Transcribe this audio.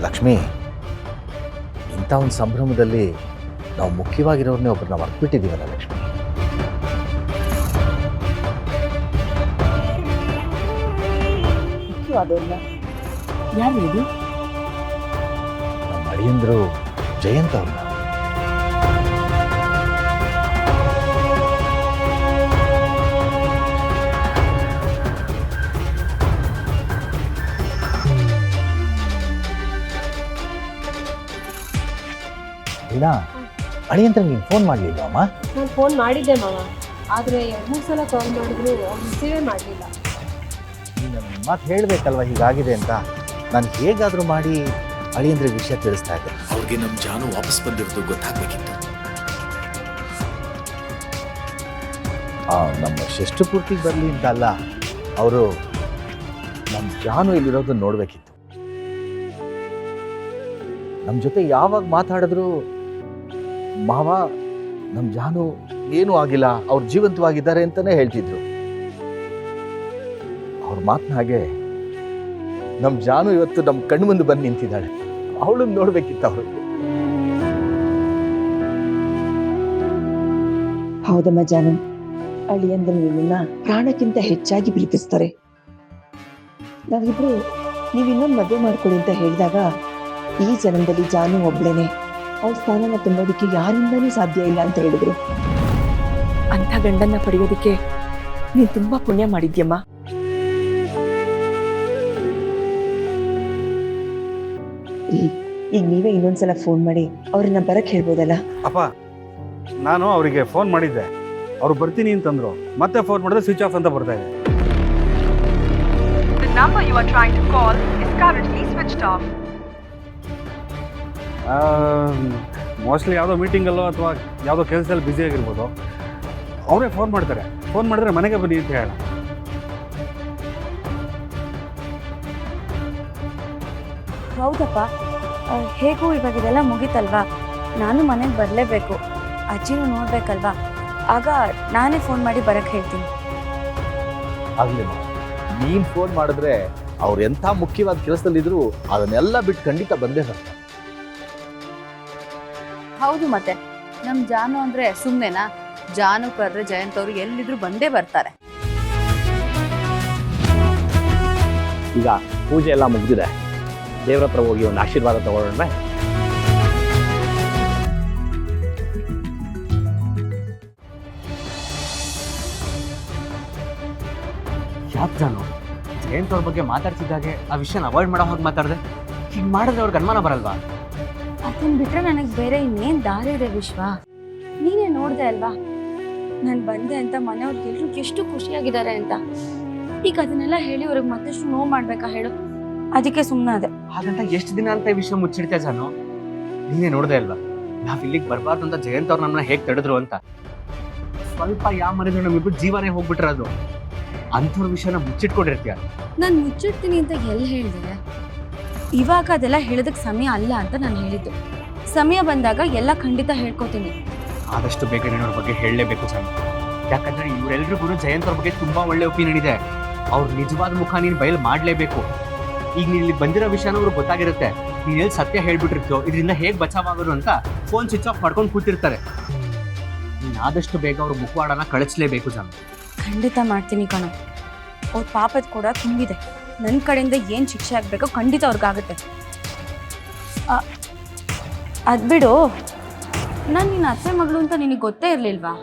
ಲಕ್ಷ್ಮಿ, ಇಂಥ ಒಂದು ಸಂಭ್ರಮದಲ್ಲಿ ನಾವು ಮುಖ್ಯವಾಗಿರೋರನ್ನೇ ಒಬ್ಬರನ್ನ ಮರ್ತ್ಬಿಟ್ಟಿದ್ದೀವಲ್ಲ ಲಕ್ಷ್ಮಿ. ಮುಖ್ಯವಾದವ್ರನ್ನ ಯಾರು ಇದು? ನಮ್ಮ ಅಳಿಯಂದ್ರು ಜಯಂತ್ ಅವ್ರನ್ನ. ಇಲ್ಲ, ಅಳಿಯಂತ್ರ ನೀನು ಫೋನ್ ಮಾಡಲಿಲ್ಲ ಅಮ್ಮ? ನಾನು ಫೋನ್ ಮಾಡಿದ್ದೆ ಮಾವ, ಆದರೆ 2-3 ಸಲ ಕಾಲ್ ಮಾಡಿದ್ರು ಅವ್ರು ರಿಸೀವೇ ಮಾಡಲಿಲ್ಲ. ನೀನು ಮಾತು ಹೇಳಬೇಕಲ್ವ ಹೀಗಾಗಿದೆ ಅಂತ. ನಾನು ಹೇಗಾದರೂ ಮಾಡಿ ಅಳಿಯಂದ್ರಿಗೆ ವಿಷಯ ತಿಳಿಸ್ತಾ ಇದ್ದೆ. ಅವ್ರಿಗೆ ನಮ್ಮ ಜಾನು ವಾಪಸ್ ಬಂದಿರೋದು ಗೊತ್ತಾಗಬೇಕಿತ್ತು. ನಮ್ಮ ಷಷ್ಠ ಪೂರ್ತಿಗೆ ಬರಲಿ ಅಂತ ಅಲ್ಲ, ಅವರು ನಮ್ಮ ಜಾನು ಇಲ್ಲಿರೋದನ್ನ ನೋಡಬೇಕಿತ್ತು. ನಮ್ಮ ಜೊತೆ ಯಾವಾಗ ಮಾತಾಡಿದ್ರು ಮಾವ ನಮ್ಮ ಜಾನು ಏನೂ ಆಗಿಲ್ಲ, ಅವ್ರು ಜೀವಂತವಾಗಿದ್ದಾರೆ ಅಂತಲೇ ಹೇಳ್ತಿದ್ರು. ಅವ್ರ ಮಾತನ್ನ ಹಾಗೆ ನಮ್ಮ ಜಾನು ಇವತ್ತು ನಮ್ಮ ಕಣ್ಣು ಮುಂದೆ ಬಂದು ನಿಂತಿದ್ದಾಳೆ. ಅವಳನ್ನು ನೋಡ್ಬೇಕಿತ್ತು ಅವರು. ಹೌದಮ್ಮ ಜಾನು, ಅಳಿಯಂದ್ರೆ ನಿನ್ನ ಪ್ರಾಣಕ್ಕಿಂತ ಹೆಚ್ಚಾಗಿ ಪ್ರೀತಿಸ್ತಾರೆ. ನಾವಿಬ್ರು ನೀವು ಇನ್ನೊಂದು ಮದುವೆ ಮಾಡ್ಕೊಳ್ಳಿ ಅಂತ ಹೇಳಿದಾಗ ಈ ಜನ್ಮದಲ್ಲಿ ಜಾನು ಒಬ್ಳೇನೆ ಅವ್ರ ಸ್ಥಾನನ ತುಂಬೋದಕ್ಕೆ ಯಾರಿಂದನೂ ಸಾಧ್ಯ ಇಲ್ಲ ಅಂತ ಹೇಳಿದ್ರು. ಅಂಥ ಗಂಡನ್ನ ಪಡೆಯೋದಕ್ಕೆ ನೀನ್ ತುಂಬಾ ಪುಣ್ಯ ಮಾಡಿದ್ಯಮ್ಮ. ಈಗ ನೀವೇ ಇನ್ನೊಂದ್ಸಲ ಫೋನ್ ಮಾಡಿ ಅವ್ರನ್ನ ಬರಕ್ ಹೇಳ್ಬೋದಲ್ಲ? ಅಪ್ಪ, ನಾನು ಅವರಿಗೆ ಫೋನ್ ಮಾಡಿದ್ದೆ, ಅವ್ರು ಬರ್ತೀನಿ ಅಂತಂದ್ರು. ಮತ್ತೆ ಫೋನ್ ಮಾಡಿದ್ರೆ ಸ್ವಿಚ್ ಆಫ್ ಅಂತ ಬರ್ತಾ ಇದೆ. The number you are trying to call is currently switched off. Mostly ಯಾವುದೋ ಮೀಟಿಂಗಲ್ಲೋ ಅಥವಾ ಯಾವುದೋ ಕೆಲಸದಲ್ಲಿ ಬ್ಯುಸಿ ಆಗಿರ್ಬೋದು. ಅವರೇ ಫೋನ್ ಮಾಡ್ತಾರೆ. ಫೋನ್ ಮಾಡಿದ್ರೆ ಮನೆಗೆ ಬನ್ನಿ ಅಂತ ಹೇಳ. ಹೌದಪ್ಪ, ಹೇಗೂ ಇವಾಗ ಇದೆಲ್ಲ ಮುಗೀತಲ್ವಾ, ನಾನು ಮನೆಗೆ ಬರಲೇಬೇಕು, ಅಜ್ಜಿನೂ ನೋಡ್ಬೇಕಲ್ವಾ, ಆಗ ನಾನೇ ಫೋನ್ ಮಾಡಿ ಬರಕ್ಕೆ ಹೇಳ್ತೀನಿ. ಆಗಲಿ, ನೀನು ಫೋನ್ ಮಾಡಿದ್ರೆ ಅವ್ರು ಎಂಥ ಮುಖ್ಯವಾದ ಕೆಲಸದಲ್ಲಿದ್ರು ಅದನ್ನೆಲ್ಲ ಬಿಟ್ಟು ಖಂಡಿತ ಬಂದೇ ಬರ್ತಾರೆ. ಹೌದು, ಮತ್ತೆ ನಮ್ ಜಾನು ಅಂದ್ರೆ ಸುಮ್ನೆನಾ? ಜಾನು ಕರೆದ್ರೆ ಜಯಂತ್ ಅವರು ಎಲ್ಲಿದ್ರು ಬಂದೇ ಬರ್ತಾರೆ. ಈಗ ಪೂಜೆ ಎಲ್ಲ ಮುಗಿದಿದೆ, ದೇವ್ರ ಹತ್ರ ಹೋಗಿ ಒಂದು ಆಶೀರ್ವಾದ ತಗೊಳ್ಳೋಣ. ಯಾಕೆ ಜಾನು ಜಯಂತ್ ಅವ್ರ ಬಗ್ಗೆ ಮಾತಾಡ್ತಿದ್ದಾಗೆ ಆ ವಿಷಯನ ಅವಾಯ್ಡ್ ಮಾಡೋ ಹೋಗಿ ಮಾತಾಡಿದೆ? ಹೀಗೆ ಮಾಡಿದ್ರೆ ಅವ್ರಿಗೆ ಅನುಮಾನ ಬರಲ್ವಾ? ಅದನ್ನ ಬಿಟ್ರೆ ನನಗೆ ಬೇರೆ ಇನ್ನೇನ್ ದಾರಿ ಇದೆ ವಿಶ್ವ? ನೀನೇ ನೋಡ್ದೆ ಅಲ್ವಾ, ನಾನು ಬಂದೆ ಅಂತ ಮನೆಯವ್ರಿಗೆ ಎಲ್ರು ಎಷ್ಟು ಖುಷಿಯಾಗಿದ್ದಾರೆ ಅಂತ. ಈಗ ಅದನ್ನೆಲ್ಲ ಹೇಳಿ ಅವ್ರಿಗೆ ಮತ್ತಷ್ಟು ನೋವು ಮಾಡ್ಬೇಕಾ ಹೇಳು? ಅದಕ್ಕೆ ಸುಮ್ಮನೆ ಅದೇ. ಹಾಗಂತ ಎಷ್ಟು ದಿನ ಅಂತ ಈ ವಿಷಯ ಮುಚ್ಚಿಡ್ತೆ ಜಾನು? ನೀನೇ ನೋಡ್ದೆ ಅಲ್ವಾ, ನಾವ್ ಇಲ್ಲಿಗೆ ಬರಬಾರ್ದು ಅಂತ ಜಯಂತ್ ಅವ್ರು ನಮ್ಮನ್ನ ಹೇಗೆ ತಡೆದ್ರು ಅಂತ. ಸ್ವಲ್ಪ ಯಾವ ಮರಿದ್ರು ನಮ್ಮಿಬ್ರು ಜೀವನೇ ಹೋಗ್ಬಿಟ್ರದು. ಅಂಥವ್ರ ವಿಷಯನ ಮುಚ್ಚಿಟ್ಕೊಂಡಿರ್ತೀಯ. ನಾನು ಮುಚ್ಚಿಡ್ತೀನಿ ಅಂತ ಎಲ್ಲಿ ಹೇಳಿದೆ? ಇವಾಗ ಅದೆಲ್ಲ ಹೇಳೋದಕ್ಕೆ ಸಮಯ ಅಲ್ಲ ಅಂತ ನಾನು ಹೇಳಿದ್ದು. ಸಮಯ ಬಂದಾಗ ಎಲ್ಲ ಖಂಡಿತ ಹೇಳ್ಕೊತೀನಿ. ಆದಷ್ಟು ಬೇಗ ನೀನು ಅವ್ರ ಬಗ್ಗೆ ಹೇಳಲೇಬೇಕು ಜಾನು. ಯಾಕಂದ್ರೆ ಇವರೆಲ್ರಿಗೂ ಜಯಂತ್ ಅವ್ರ ಬಗ್ಗೆ ತುಂಬಾ ಒಳ್ಳೆ ಒಪಿನಿಯನ್ ಇದೆ. ಅವ್ರ ನಿಜವಾದ ಮುಖ ನೀನು ಬಯಲು ಮಾಡಲೇಬೇಕು. ಈಗ ನೀನು ಇಲ್ಲಿ ಬಂದಿರೋ ವಿಷಯನೂ ಅವ್ರಿಗೆ ಗೊತ್ತಾಗಿರುತ್ತೆ. ನೀನು ಎಲ್ಲಿ ಸತ್ಯ ಹೇಳ್ಬಿಟ್ಟಿರ್ತೀಯೋ, ಇದರಿಂದ ಹೇಗೆ ಬಚಾವಾಗೋದು ಅಂತ ಫೋನ್ ಸ್ವಿಚ್ ಆಫ್ ಮಾಡ್ಕೊಂಡು ಕೂತಿರ್ತಾರೆ. ನೀನು ಆದಷ್ಟು ಬೇಗ ಅವ್ರ ಮುಖವಾಡನ ಕಳಿಸ್ಲೇಬೇಕು ಜಾನು. ಖಂಡಿತ ಮಾಡ್ತೀನಿ ಕಣೋ. ಅವ್ರ ಪಾಪದ ಕೂಡ ತುಂಬಿದೆ. ನನ್ನ ಕಡೆಯಿಂದ ಏನು ಶಿಕ್ಷೆ ಆಗಬೇಕೋ ಖಂಡಿತ ಅವ್ರಿಗಾಗುತ್ತೆ. ಅದು ಬಿಡು, ನಾನು ನಿನ್ನ ಅತ್ತೆ ಮಗಳು ಅಂತ ನಿನಗೆ ಗೊತ್ತೇ ಇರಲಿಲ್ವಾ?